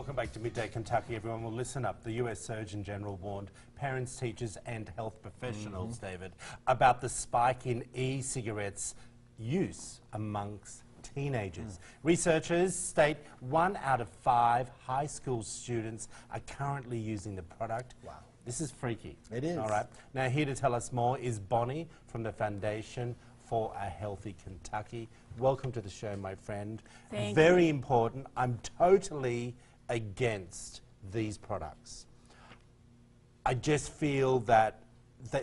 Welcome back to Midday Kentucky, everyone. Well, listen up. The US Surgeon General warned parents, teachers and health professionals, David, about the spike in e-cigarettes use amongst teenagers. Researchers state 1 out of 5 high school students are currently using the product. Wow. This is freaky. It is. All right. Now, here to tell us more is Bonnie from the Foundation for a Healthy Kentucky. Welcome to the show, my friend. Thank Very you. important. I'm totally against these products. I just feel that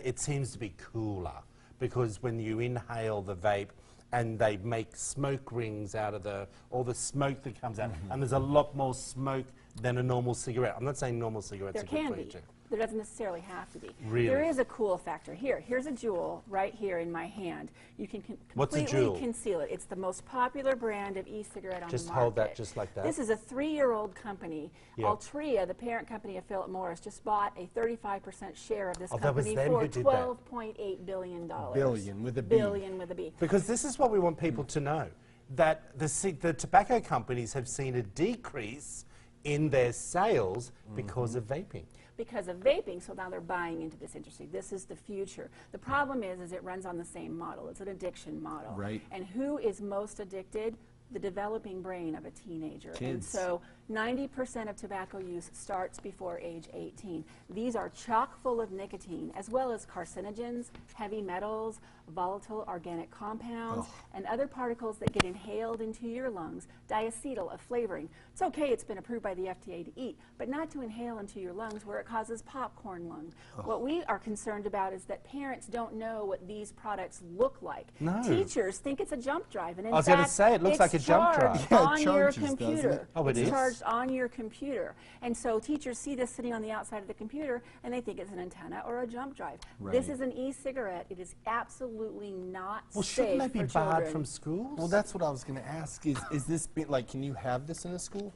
it seems to be cooler because when you inhale the vape and they make smoke rings out of all the smoke that comes out, and there's a lot more smoke than a normal cigarette. I'm not saying normal cigarettes There are good can for you be. too. There doesn't necessarily have to be. Really? There is a cool factor. Here's a Juul right here in my hand. You can What's a completely Juul? conceal it. It's the most popular brand of e-cigarette on Just the market. hold that just like that. This is a 3-year-old company. Yep. Altria, the parent company of Philip Morris, just bought a 35% share of this Oh, that was company them for who did that. $12.8 billion. Billion with a B. Billion with a B. Because this is what we want people to know, that the tobacco companies have seen a decrease in their sales because of vaping. Because of vaping, so now they're buying into this industry. This is the future. The problem is it runs on the same model. It's an addiction model. Right. And who is most addicted? The developing brain of a teenager. Kids. And so 90% of tobacco use starts before age 18. These are chock full of nicotine, as well as carcinogens, heavy metals, volatile organic compounds, and other particles that get inhaled into your lungs. Diacetyl, a flavoring. It's okay, it's been approved by the FDA to eat, but not to inhale into your lungs where it causes popcorn lung. What we are concerned about is that parents don't know what these products look like. No. Teachers think it's a jump drive, and in I was gonna fact, say, it looks like a jump drive. charged Yeah, it on your charges, doesn't computer. it? Oh, it It's is? charged on your computer. And so teachers see this sitting on the outside of the computer and they think it's an antenna or a jump drive. This Right. is an e-cigarette. It is absolutely not Well, safe shouldn't they be for barred children. from schools? Well, that's what I was going to ask. Is this like, can you have this in a school?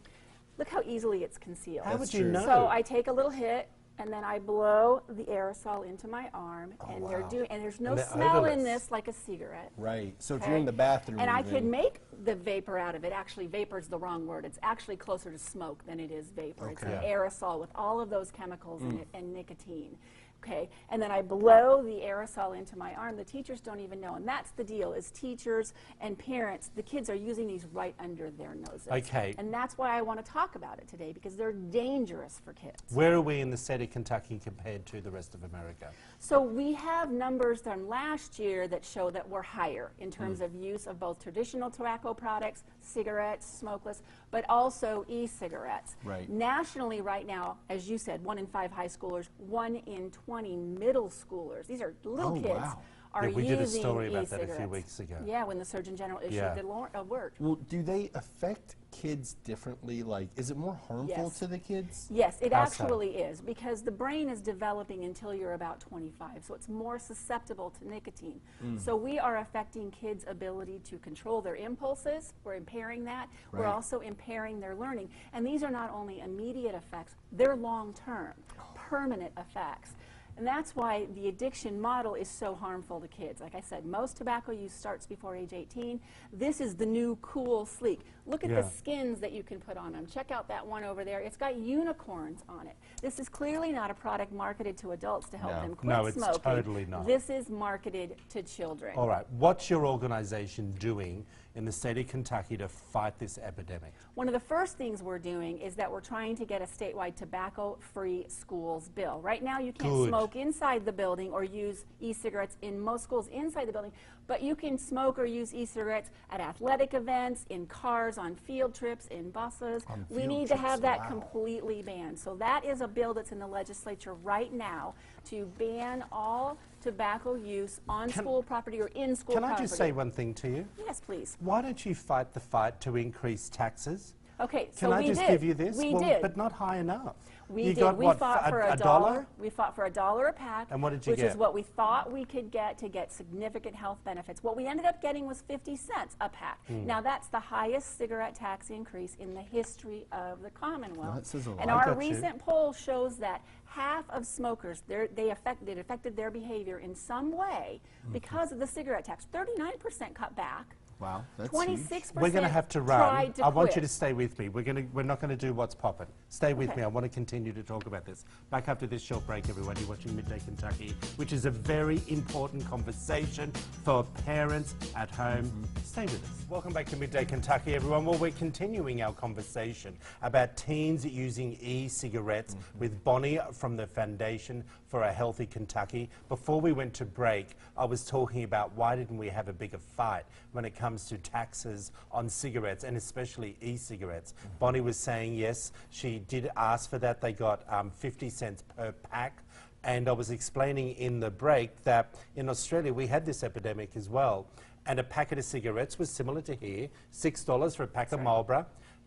Look how easily it's concealed. How That's would you true. know? So I take a little hit and then I blow the aerosol into my arm, and wow. and there's no And they're smell in odorless. this like a cigarette. Right. So if Okay? you're in the bathroom, And I even- could make the vapor out of it. Actually, vapor is the wrong word. It's actually closer to smoke than it is vapor. It's an Okay. aerosol with all of those chemicals in it and nicotine. Okay, and then I blow the aerosol into my arm. The teachers don't even know, and that's the deal, is teachers and parents, the kids are using these right under their noses. Okay. And that's why I want to talk about it today, because they're dangerous for kids. Where are we in the state of Kentucky compared to the rest of America? So we have numbers from last year that show that we're higher in terms of use of both traditional tobacco products, cigarettes, smokeless, but also e-cigarettes. Right. Nationally right now, as you said, 1 in 5 high schoolers, 1 in 20 middle schoolers, these are little Oh, kids, wow. are Yeah, we using did a story about that a few e-cigarettes. weeks ago. Yeah, when the Surgeon General issued Yeah. the word. Well, do they affect kids differently? Like, is it more harmful Yes. to the kids? Yes, it How so? actually is, because the brain is developing until you're about 25, so it's more susceptible to nicotine. So we are affecting kids' ability to control their impulses. We're impairing that. We're Right. also impairing their learning. And these are not only immediate effects, they're long-term, permanent effects. And that's why the addiction model is so harmful to kids. Like I said, most tobacco use starts before age 18. This is the new cool sleek. Look at Yeah. the skins that you can put on them. Check out that one over there. It's got unicorns on it. This is clearly not a product marketed to adults to help No. them quit No, it's smoking. totally not. This is marketed to children. All right, what's your organization doing in the state of Kentucky to fight this epidemic? One of the first things we're doing is that we're trying to get a statewide tobacco-free schools bill. Right now you can't Good. smoke inside the building or use e-cigarettes in most schools inside the building, but you can smoke or use e-cigarettes at athletic events, in cars, on field trips, in buses. On We field need to trips, have that wow. completely banned. So that is a bill that's in the legislature right now to ban all tobacco use on school property or in school Can property. I just say one thing to you? Yes, please. Why don't you fight the fight to increase taxes? Okay, Can so I we just did. give you this? We well, did. but not high enough. We you did. got We what, fought for a $1. We fought for $1 a pack. And what did you which get? is what we thought we could get to get significant health benefits. What we ended up getting was 50 cents a pack. Hmm. Now that's the highest cigarette tax increase in the history of the Commonwealth. That says a lot. And I our got you. recent poll shows that half of smokers, it affected their behavior in some way because of the cigarette tax. 39% cut back. Wow, that's 26% We're going to have to run. tried to I want you quit. to stay with me. We're not going to do what's poppin'. Stay with me. I want to continue to talk about this. Back after this short break, everyone. You're watching Midday Kentucky, which is a very important conversation for parents at home. Stay with us. Welcome back to Midday Kentucky, everyone. Well, we're continuing our conversation about teens using e-cigarettes with Bonnie from the Foundation for a Healthy Kentucky. Before we went to break, I was talking about why didn't we have a bigger fight when it comes to taxes on cigarettes, and especially e-cigarettes. Bonnie was saying, yes, she did ask for that. They got 50 cents per pack. And I was explaining in the break that in Australia we had this epidemic as well. And a packet of cigarettes was similar to here, $6 for a pack of Marlboro.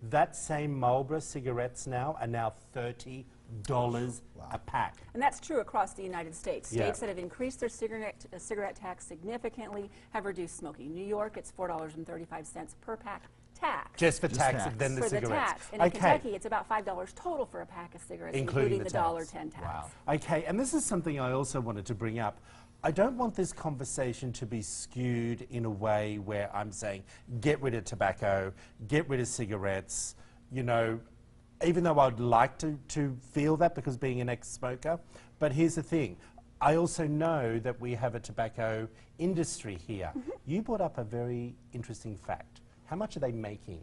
That same Marlboro cigarettes now are now $30 a pack. And that's true across the United States. Yeah. States that have increased their cigarette tax significantly have reduced smoking. New York, it's $4.35 per pack tax. Just for Just tax, tax. then the For the cigarettes. tax. And in Kentucky, it's about $5 total for a pack of cigarettes, including the tax. $1.10 tax. Wow. Okay, and this is something I also wanted to bring up. I don't want this conversation to be skewed in a way where I'm saying, get rid of tobacco, get rid of cigarettes, you know, even though I'd like to feel that because being an ex-smoker. But here's the thing. I also know that we have a tobacco industry here. You brought up a very interesting fact. How much are they making?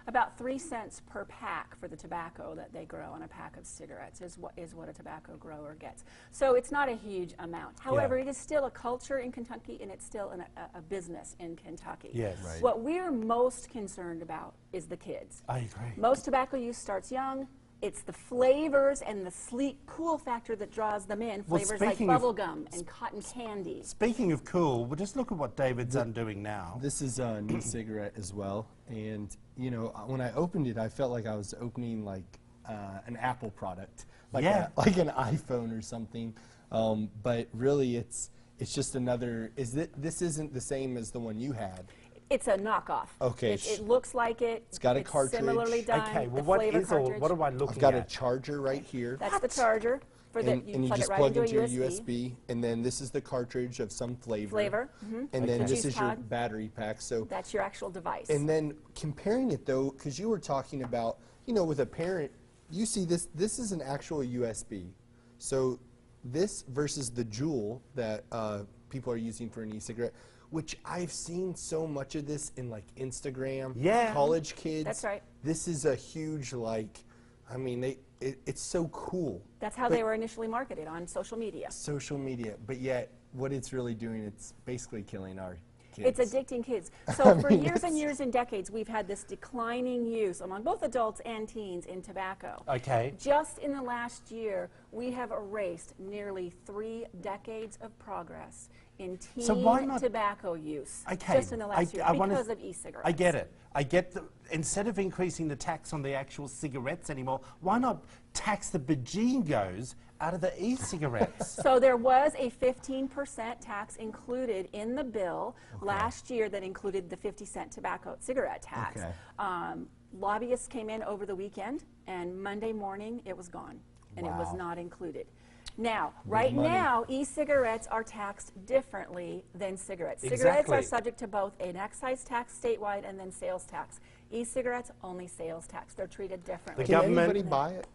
About 3 cents per pack for the tobacco that they grow on a pack of cigarettes is what a tobacco grower gets. So it's not a huge amount. However, it is still a culture in Kentucky, and it's still a business in Kentucky. Yes. Right. What we're most concerned about is the kids. I agree. Most tobacco use starts young. It's the flavors and the sleek, cool factor that draws them in. Well, Flavors like speaking of- bubble gum and cotton candy. Speaking of cool, well, just look at what David's undoing now. This is a new cigarette as well, and you know, when I opened it, I felt like I was opening like an Apple product, like like an iPhone or something. But really, it's just another. This isn't the same as the one you had? It's a knockoff. Okay. It looks like it. It's got a cartridge. Similarly done. Okay, well, the what flavor is all? cartridge. What am I looking I've got at? a charger right here. That's the charger for the. And you plug just it right plug into into a your USB, and then this is the cartridge of some flavor. And then Okay. this Juice is your pod. battery pack. So, That's your actual device. and then comparing it though, because you were talking about, you know, with a parent, you see this. This is an actual USB. So, this versus the Juul that people are using for an e-cigarette, which I've seen so much of this in like Instagram, college kids. That's right. This is a huge like, I mean, it's so cool. That's how they were initially marketed on social media. Social media, but yet what it's really doing, it's basically killing our kids. It's addicting kids. So for years and years and decades, we've had this declining use among both adults and teens in tobacco. Okay. Just in the last year, we have erased nearly 3 decades of progress in teen So why not- tobacco use. Okay, Just in the last year wanna- because of e-cigarettes. I get it. I get instead of increasing the tax on the actual cigarettes anymore, why not tax the bajingos out of the e-cigarettes? So there was a 15% tax included in the bill last year that included the 50-cent tobacco cigarette tax. Okay. Lobbyists came in over the weekend, and Monday morning it was gone, and it was Wow. not included. Now, right money. now, e-cigarettes are taxed differently than cigarettes. Cigarettes Exactly. are subject to both an excise tax statewide and then sales tax. E-cigarettes, only sales tax. They're treated differently. The Can government- anybody buy it?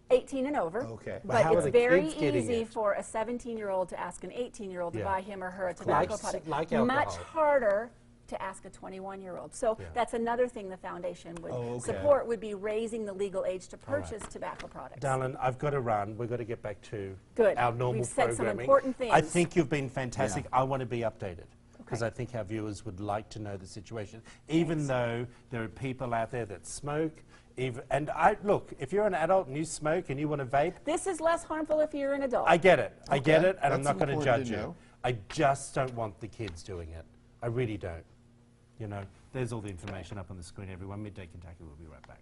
18 and over. Okay. But how But are it's the very kids getting easy it? for a 17-year-old to ask an 18-year-old to Yeah. buy him or her a tobacco Like- product. like Much alcohol. harder to ask a 21-year-old. So Yeah. that's another thing the foundation would Oh, okay. support, would be raising the legal age to purchase tobacco products. Darlin, I've got to run. We've got to get back to Good. our normal We've said some programming. important I things. think you've been fantastic. Yeah. I want to be updated because Okay. I think our viewers would like to know the situation, even though there are people out there that smoke. And look, if you're an adult and you smoke and you want to vape, This is less harmful if you're an adult. I get it. I get Okay. it, and I'm That's not going to important judge to you. know. I just don't want the kids doing it. I really don't. You know, there's all the information up on the screen, everyone. Midday Kentucky, we'll be right back.